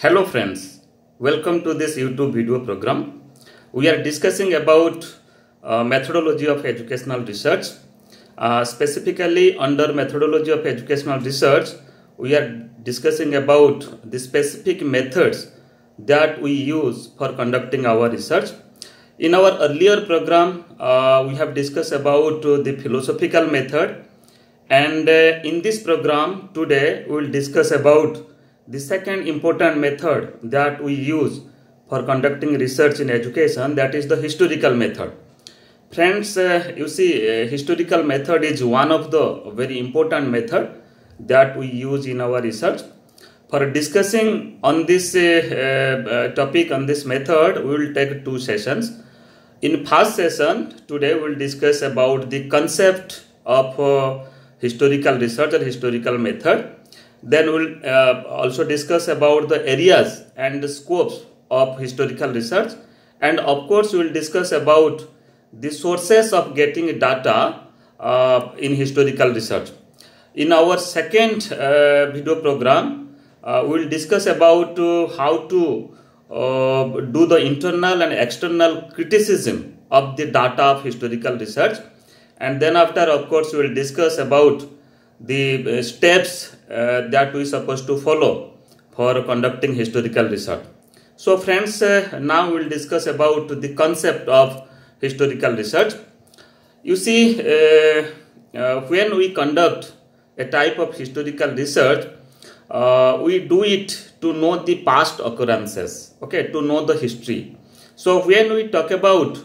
Hello friends, welcome to this YouTube video program. We are discussing about methodology of educational research. Specifically under methodology of educational research, we are discussing about the specific methods that we use for conducting our research. In our earlier program, we have discussed about the philosophical method, and in this program today we will discuss about the second important method that we use for conducting research in education, that is the historical method. Friends, you see, historical method is one of the very important method that we use in our research. For discussing on this topic, on this method, we will take two sessions. In first session, today we will discuss about the concept of historical research or historical method. Then we will also discuss about the areas and the scopes of historical research, and of course we will discuss about the sources of getting data in historical research. In our second video program, we will discuss about how to do the internal and external criticism of the data of historical research, and then after, of course, we will discuss about the steps that we are supposed to follow for conducting historical research. So friends, now we will discuss about the concept of historical research. You see, when we conduct a type of historical research, we do it to know the past occurrences, okay, to know the history. So when we talk about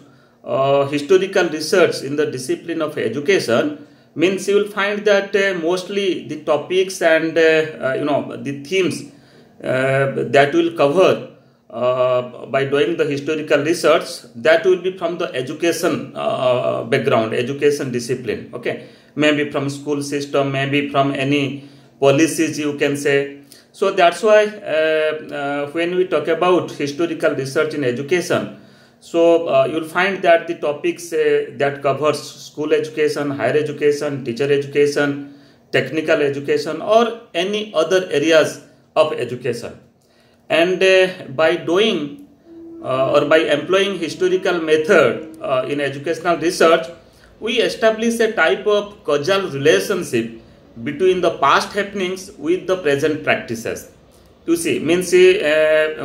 historical research in the discipline of education, means you will find that mostly the topics and the themes that will cover by doing the historical research, that will be from the education background, education discipline, okay, maybe from school system, maybe from any policies, you can say. So that's why when we talk about historical research in education, so you will find that the topics that covers school education, higher education, teacher education, technical education, or any other areas of education. And by doing or by employing historical method in educational research, we establish a type of causal relationship between the past happenings with the present practices. You see, means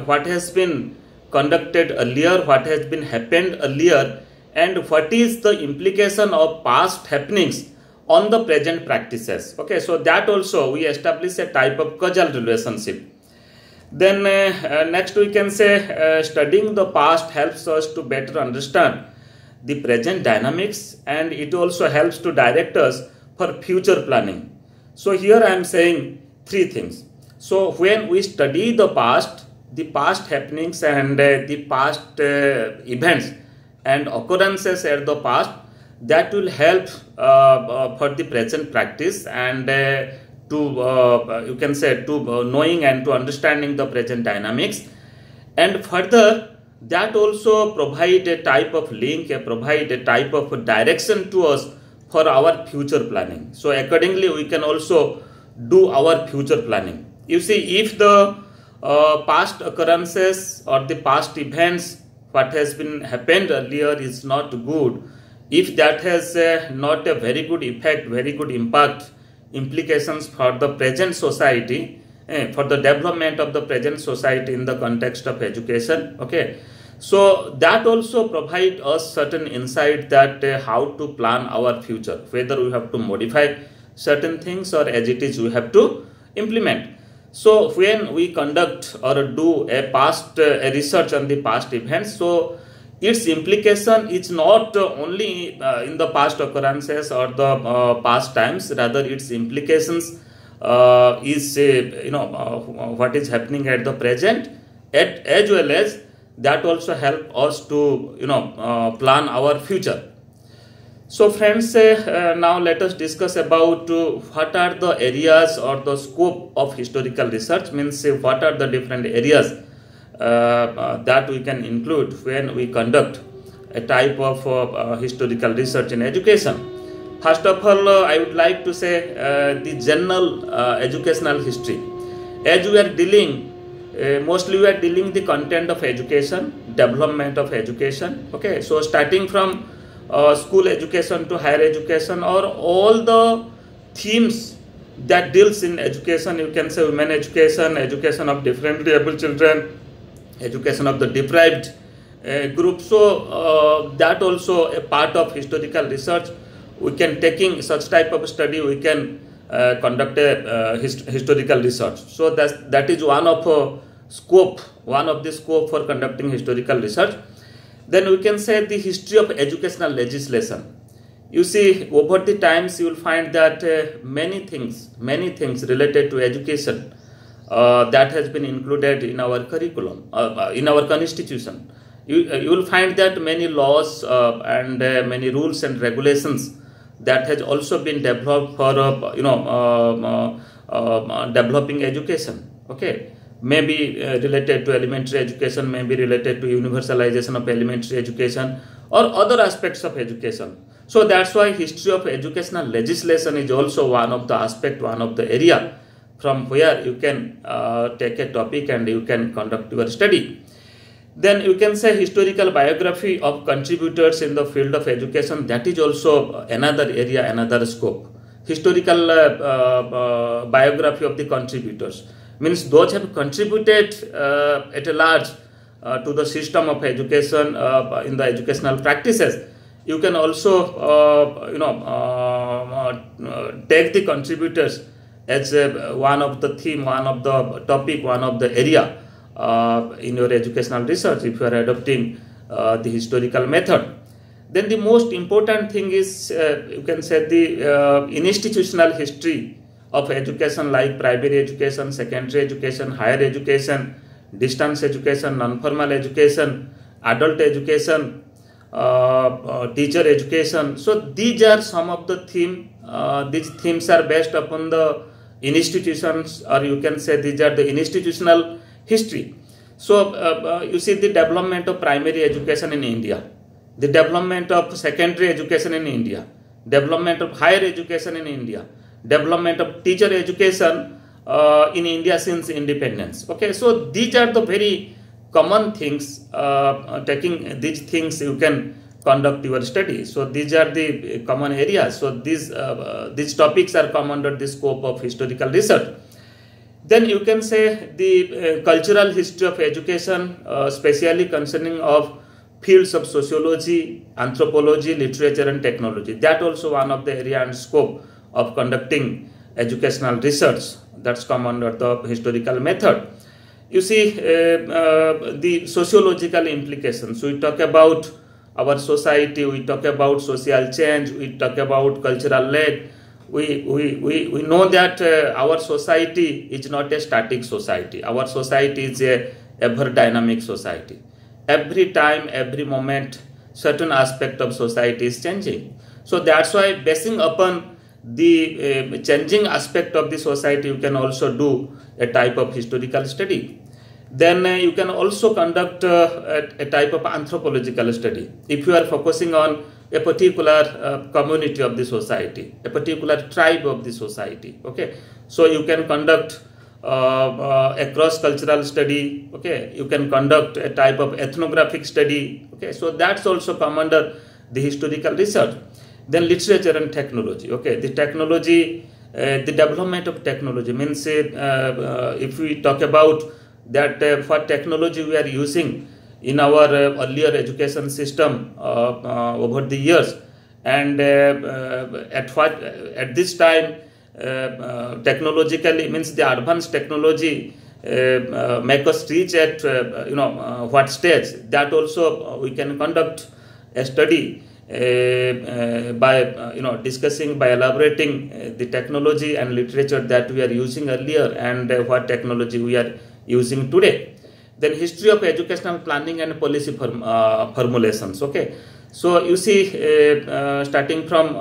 what has been conducted earlier, what has been happened earlier, and what is the implication of past happenings on the present practices. Okay, so that also we establish a type of causal relationship. Then next we can say studying the past helps us to better understand the present dynamics, and it also helps to direct us for future planning. So here I am saying three things. So when we study the past happenings and the past events and occurrences at the past, that will help for the present practice and to you can say to knowing and to understanding the present dynamics. And further, that also provide a type of link, provide a type of direction to us for our future planning. So accordingly we can also do our future planning. You see, if the past occurrences or the past events, what has been happened earlier is not good, if that has not a very good effect, very good impact, implications for the present society, for the development of the present society in the context of education, okay, so that also provide us certain insight that how to plan our future, whether we have to modify certain things or as it is we have to implement. So when we conduct or do a past research on the past events, so its implication is not only in the past occurrences or the past times, rather its implications is what is happening at the present, as well as that also help us to plan our future. So friends, now let us discuss about what are the areas or the scope of historical research, means what are the different areas that we can include when we conduct a type of historical research in education. First of all, I would like to say the general educational history. As we are dealing mostly we are dealing the content of education, development of education. Okay, so starting from school education to higher education, or all the themes that deals in education. You can say women education, education of differently able children, education of the deprived group. So that also a part of historical research. We can taking such type of study, we can conduct a historical research. So that is one of the scope for conducting historical research. Then we can say the history of educational legislation. You see, over the times you will find that many things related to education that has been included in our curriculum, in our constitution. You will find that many laws and many rules and regulations that has also been developed for developing education. Okay, maybe related to elementary education, maybe related to universalization of elementary education, or other aspects of education. So that's why history of educational legislation is also one of the aspect, one of the area from where you can take a topic and you can conduct your study. Then you can say historical biography of contributors in the field of education. That is also another area, another scope. Historical biography of the contributors means those have contributed at a large to the system of education in the educational practices. You can also take the contributors as one of the theme, one of the topic, one of the area in your educational research if you are adopting the historical method. Then the most important thing is you can say the institutional history of education, like primary education, secondary education, higher education, distance education, non-formal education, adult education, teacher education. So these are some of the themes. These themes are based upon the institutions, or you can say these are the institutional history. So you see the development of primary education in India, the development of secondary education in India, development of higher education in India, development of teacher education in India since independence. Okay, so these are the very common things. Taking these things you can conduct your study. So these are the common areas. So these topics are come under the scope of historical research. Then you can say the cultural history of education, especially concerning of fields of sociology, anthropology, literature and technology. That also one of the area and scope of conducting educational research. That's come under the historical method. You see the sociological implications. We talk about our society, we talk about social change, we talk about cultural lag. We know that our society is not a static society. Our society is a ever dynamic society. Every time, every moment, certain aspect of society is changing. So that's why basing upon the changing aspect of the society, you can also do a type of historical study. Then you can also conduct a type of anthropological study. If you are focusing on a particular community of the society, a particular tribe of the society, okay, so you can conduct a cross-cultural study, okay, you can conduct a type of ethnographic study, okay, so that's also come under the historical research. Then literature and technology, okay, the technology, the development of technology means if we talk about that for technology we are using in our earlier education system over the years, and at this time technologically means the advanced technology make us reach at what stage. That also we can conduct a study by discussing, by elaborating the technology and literature that we are using earlier and what technology we are using today. Then history of educational planning and policy formulations. Okay, so you see starting from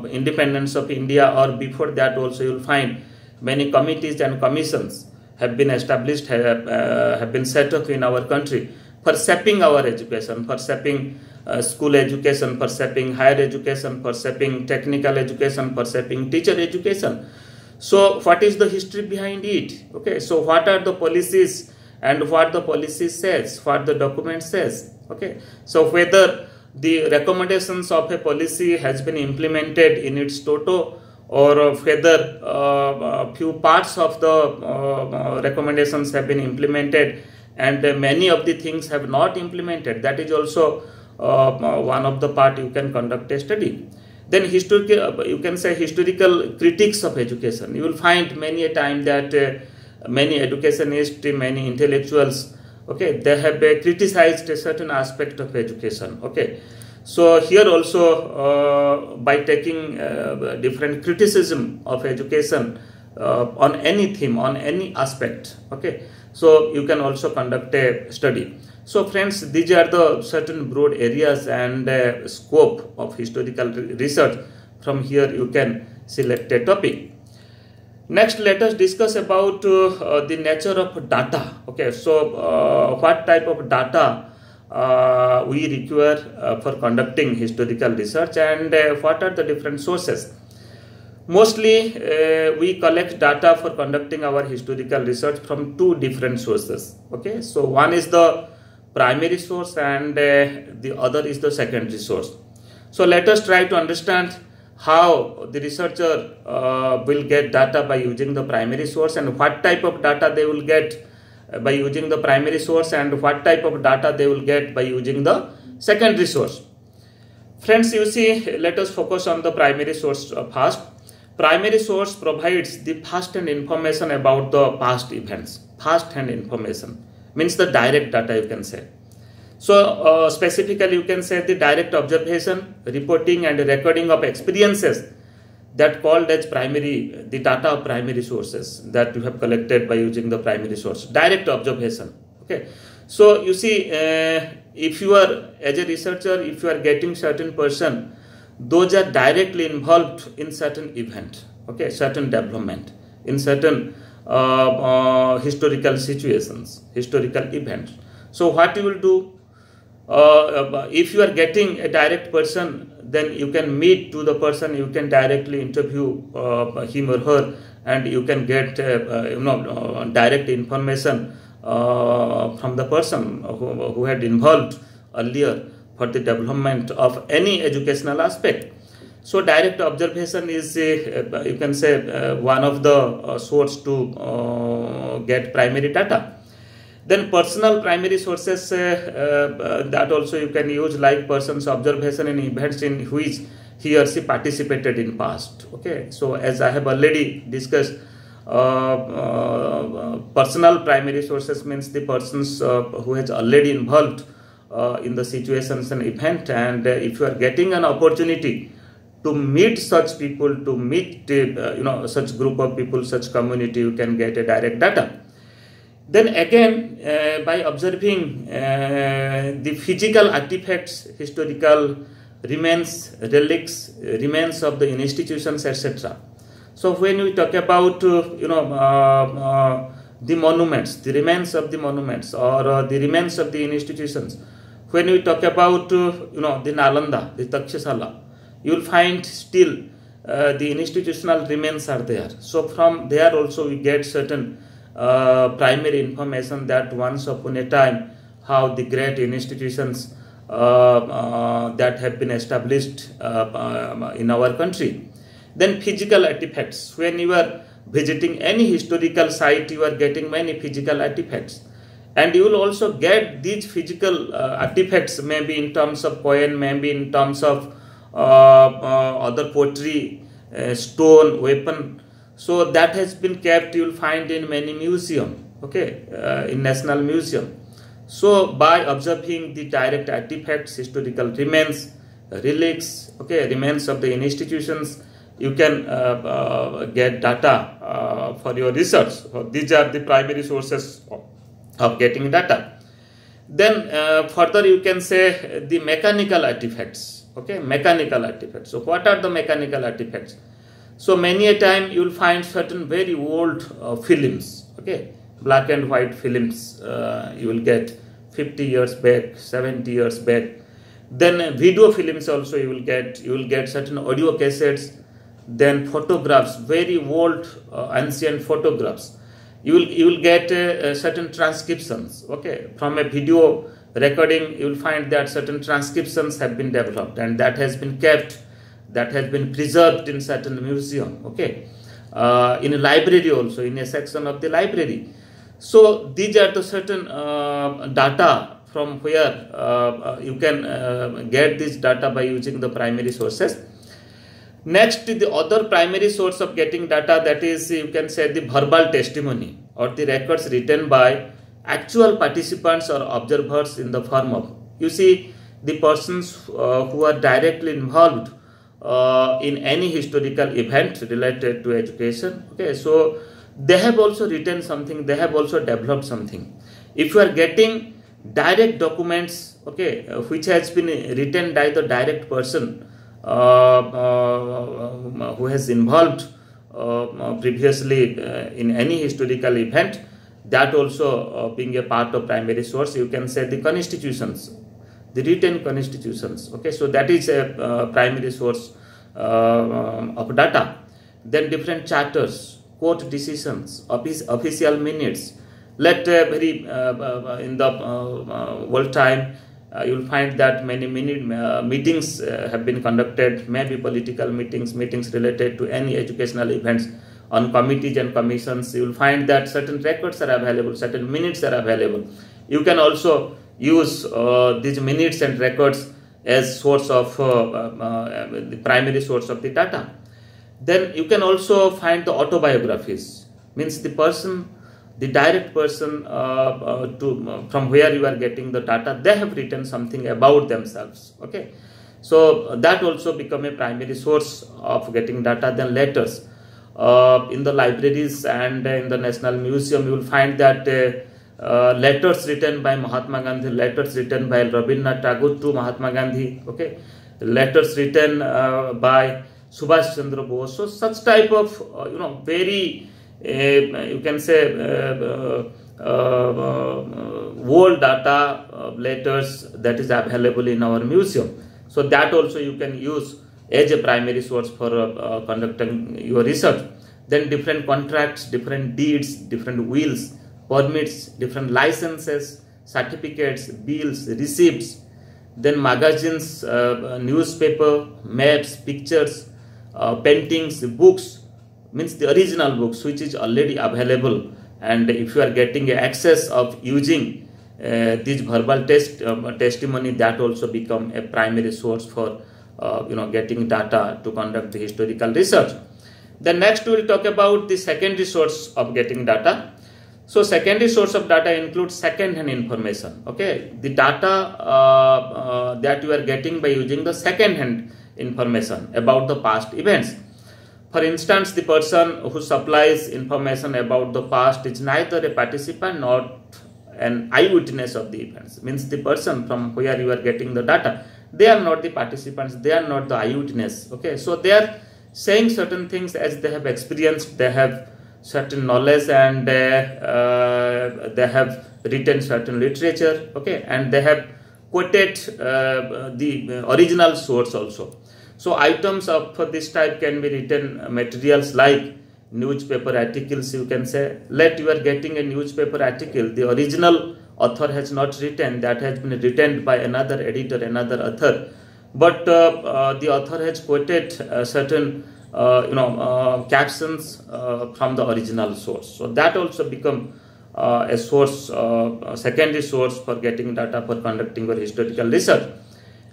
independence of India or before that also, you will find many committees and commissions have been established, have been set up in our country for shaping our education, for shaping school education, for shaping higher education, for shaping technical education, for shaping teacher education. So what is the history behind it? Okay, so what are the policies and what the policy says, what the document says. Okay, so whether the recommendations of a policy has been implemented in its toto, or whether few parts of the recommendations have been implemented and many of the things have not implemented. That is also one of the part you can conduct a study. Then historical, you can say historical critics of education. You will find many a time that many educationists, many intellectuals, okay, they have criticized a certain aspect of education. Okay, so here also by taking different criticism of education on any theme, on any aspect, okay, so you can also conduct a study. So friends, these are the certain broad areas and scope of historical research. From here you can select a topic. Next, let us discuss about the nature of data. Okay, so what type of data we require for conducting historical research, and what are the different sources. Mostly we collect data for conducting our historical research from two different sources. Okay, so one is the primary source and the other is the secondary source. So let us try to understand how the researcher will get data by using the primary source, and what type of data they will get by using the primary source, and what type of data they will get by using the secondary source. Friends, you see, let us focus on the primary source first. Primary source provides the first-hand information about the past events. First-hand information means the direct data, you can say. So specifically you can say the direct observation, reporting and recording of experiences, that called as primary, the data of primary sources that you have collected by using the primary source. Direct observation. Okay. So you see, if you are, as a researcher, if you are getting certain person, those are directly involved in certain event, okay, certain development, in certain historical situations, historical events. So what you will do, if you are getting a direct person, then you can meet to the person, you can directly interview him or her, and you can get direct information from the person who had involved earlier for the development of any educational aspect. So direct observation is you can say one of the source to get primary data. Then personal primary sources, that also you can use, like person's observation in events in which he or she participated in past. Okay, so as I have already discussed, personal primary sources means the persons who has already involved in the situations and event, and if you are getting an opportunity to meet such people, to meet such group of people, such community, you can get a direct data. Then again, by observing the physical artifacts, historical remains, relics, remains of the institutions, etc. So when we talk about the monuments, the remains of the monuments, or the remains of the institutions, when we talk about the Nalanda, the Takshasala, you will find still the institutional remains are there. So from there also we get certain primary information that once upon a time how the great institutions that have been established in our country. Then physical artifacts, when you are visiting any historical site, you are getting many physical artifacts, and you will also get these physical artifacts, maybe in terms of coin, maybe in terms of other pottery, stone, weapon. So that has been kept, you will find in many museum, okay, in National Museum. So by observing the direct artifacts, historical remains, relics, okay, remains of the institutions, you can get data for your research. So these are the primary sources of getting data. Then further you can say the mechanical artifacts, okay, mechanical artifacts. So what are the mechanical artifacts? So many a time you will find certain very old films, okay, black and white films, you will get 50 years back, 70 years back. Then video films also you will get certain audio cassettes, then photographs, very old ancient photographs. You will get certain transcriptions. Okay, from a video recording, you will find that certain transcriptions have been developed, and that has been kept, that has been preserved in certain museum. Okay, in a library also, in a section of the library. So these are the certain data from where you can get this data by using the primary sources. Next, the other primary source of getting data, that is, you can say, the verbal testimony or the records written by actual participants or observers in the form of, you see, the persons who are directly involved in any historical event related to education. Okay, so they have also written something, they have also developed something. If you are getting direct documents, okay, which has been written by the direct person who has involved previously in any historical event, that also being a part of primary source. You can say the constitutions, the written constitutions. Okay, so that is a primary source of data. Then different charters, court decisions, official minutes. Let very in the old time, you will find that many meetings have been conducted, maybe political meetings, meetings related to any educational events, on committees and commissions. You will find that certain records are available, certain minutes are available. You can also use these minutes and records as source of the primary source of the data. Then you can also find the autobiographies, means the person, the direct person from where you are getting the data, they have written something about themselves. Okay, so that also become a primary source of getting data. Then letters, in the libraries and in the National Museum, you will find that letters written by Mahatma Gandhi, letters written by Rabindranath Tagore to Mahatma Gandhi. Okay, letters written by Subhash Chandra Bose. So such type of very you can say old data, letters that is available in our museum. So that also you can use as a primary source for conducting your research. Then different contracts, different deeds, different wills, permits, different licenses, certificates, bills, receipts. Then magazines, newspaper, maps, pictures, paintings, books, means the original books which is already available. And if you are getting access of using this verbal testimony, that also become a primary source for getting data to conduct the historical research. Then next we will talk about the secondary source of getting data. So secondary source of data includes second-hand information. Okay, the data that you are getting by using the second-hand information about the past events. For instance, the person who supplies information about the past is neither a participant nor an eyewitness of the events. Means the person from where you are getting the data, they are not the participants, they are not the eyewitness. Okay, so they are saying certain things as they have experienced, they have certain knowledge, and they have written certain literature. Okay, and they have quoted the original source also. So items of this type can be written materials like newspaper articles. You can say, let you are getting a newspaper article, the original author has not written, that has been written by another editor, another author, but the author has quoted certain captions from the original source. So that also become a source, secondary source for getting data for conducting your historical research.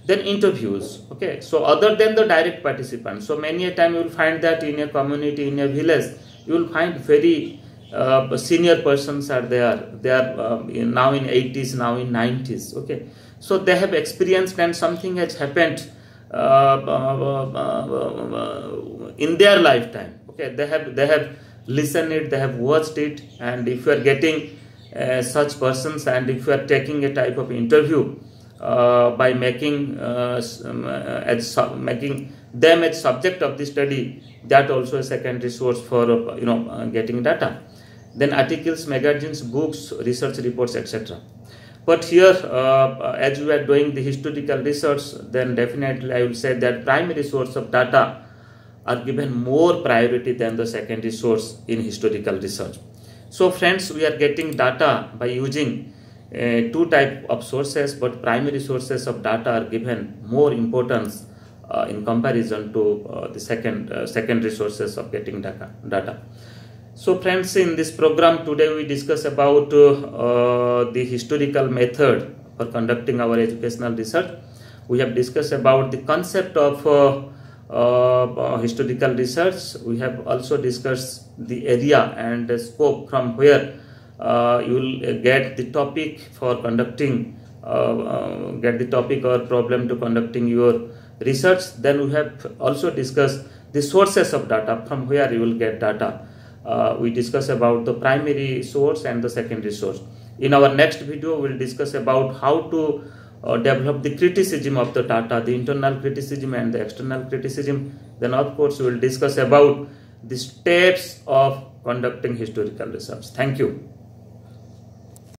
Then interviews. Okay, so other than the direct participants, so many a time you will find that in a community, in a village, you will find very senior persons are there. They are now in 80s, now in 90s. Okay, so they have experienced and something has happened in their lifetime. Okay, they have listened it, they have watched it, and if you are getting such persons, and if you are taking a type of interview by making making them as subject of the study, that also a secondary source for getting data. Then articles, magazines, books, research reports, etc. But here, as we are doing the historical research, then definitely I will say that primary source of data are given more priority than the secondary source in historical research. So friends, we are getting data by using two type of sources, but primary sources of data are given more importance in comparison to the secondary sources of getting data. So friends, in this program today we discuss about the historical method for conducting our educational research. We have discussed about the concept of historical research. We have also discussed the area and the scope from where you will get the topic for conducting, get the topic or problem to conducting your research. Then we have also discussed the sources of data, from where you will get data. We discuss about the primary source and the secondary source. In our next video, we will discuss about how to develop the criticism of the data, the internal criticism and the external criticism. Then of course, we will discuss about the steps of conducting historical research. Thank you.